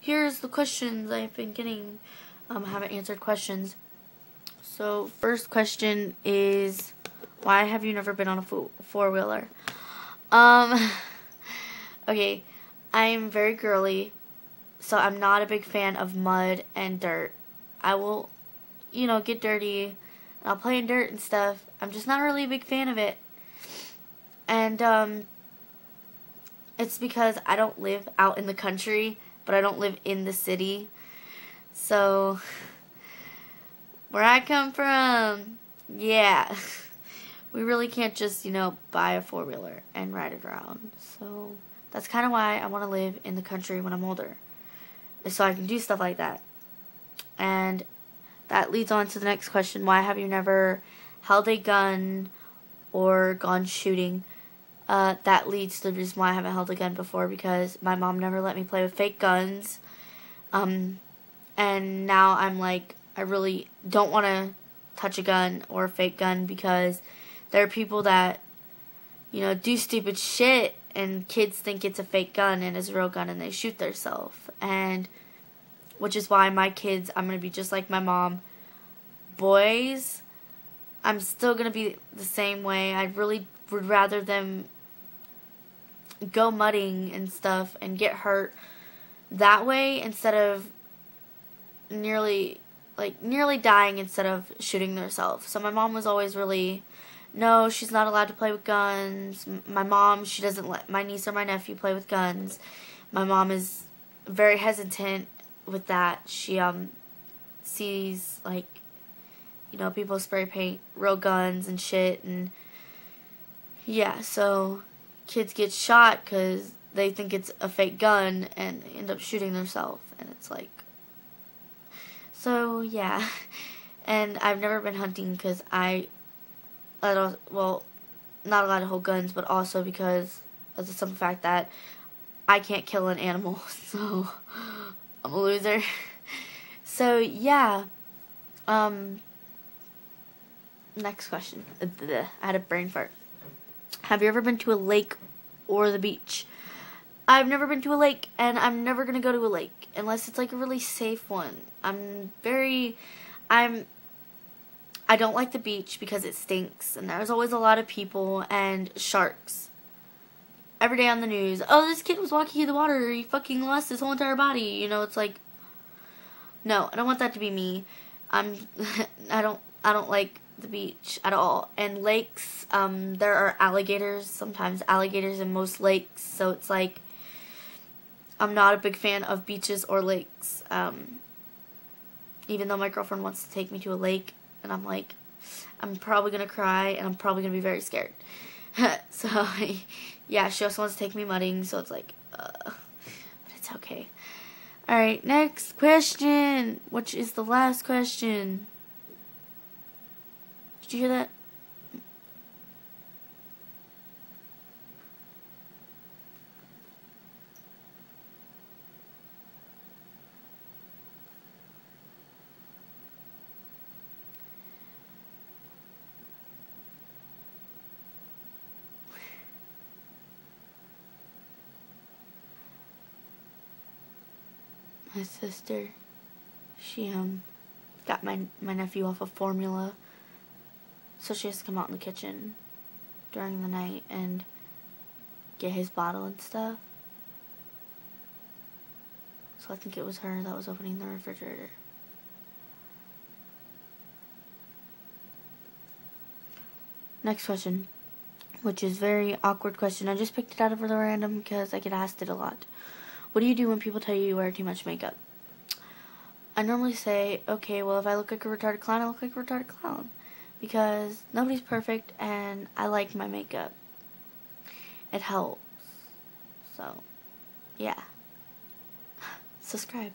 here's the questions I've been getting. I haven't answered questions. So, first question is, why have you never been on a four-wheeler? Okay, I'm very girly, so I'm not a big fan of mud and dirt. I will, get dirty, and I'll play in dirt and stuff. I'm just not really a big fan of it. And, it's because I don't live out in the country, but I don't live in the city. So, where I come from, yeah, we really can't just, buy a four-wheeler and ride it around. So, that's kind of why I want to live in the country when I'm older, so I can do stuff like that. And that leads on to the next question. Why have you never held a gun or gone shooting? That leads to the reason why I haven't held a gun before, because my mom never let me play with fake guns. And now I'm like, I really don't want to touch a gun or a fake gun, because there are people that, do stupid shit, and kids think it's a fake gun and it's a real gun, and they shoot themselves. And which is why my kids, I'm going to be just like my mom. Boys, I'm still going to be the same way. I really would rather them go mudding and stuff and get hurt that way, instead of nearly dying instead of shooting themselves. So my mom was always really, no, she's not allowed to play with guns. My mom, she doesn't let my niece or my nephew play with guns. My mom is very hesitant with that. She sees, like, people spray paint real guns and shit, and yeah, so kids get shot because they think it's a fake gun and they end up shooting themselves, and it's like, so yeah. And I've never been hunting because not allowed to hold guns, but also because of the simple fact that I can't kill an animal, so I'm a loser. So yeah, next question. I had a brain fart. Have you ever been to a lake or the beach? I've never been to a lake, and I'm never going to go to a lake unless it's like a really safe one. I don't like the beach because it stinks, and there's always a lot of people and sharks. Every day on the news, oh, this kid was walking in the water, he fucking lost his whole entire body. It's like, no, I don't want that to be me. I don't like the beach at all. And lakes, there are sometimes alligators in most lakes, so it's like, I'm not a big fan of beaches or lakes. Even though my girlfriend wants to take me to a lake, and I'm like, I'm probably gonna cry, and I'm probably gonna be very scared. So, yeah, she also wants to take me mudding, so it's like, but it's okay. Alright, next question, which is the last question. Did you hear that? My sister, she got my nephew off of formula, so she has to come out in the kitchen during the night and get his bottle and stuff. So I think it was her that was opening the refrigerator. Next question, which is a very awkward question. I just picked it out of the random because I get asked it a lot. What do you do when people tell you wear too much makeup? I normally say, okay, well, if I look like a retarded clown, I look like a retarded clown. Because nobody's perfect, and I like my makeup. It helps. So, yeah. Subscribe.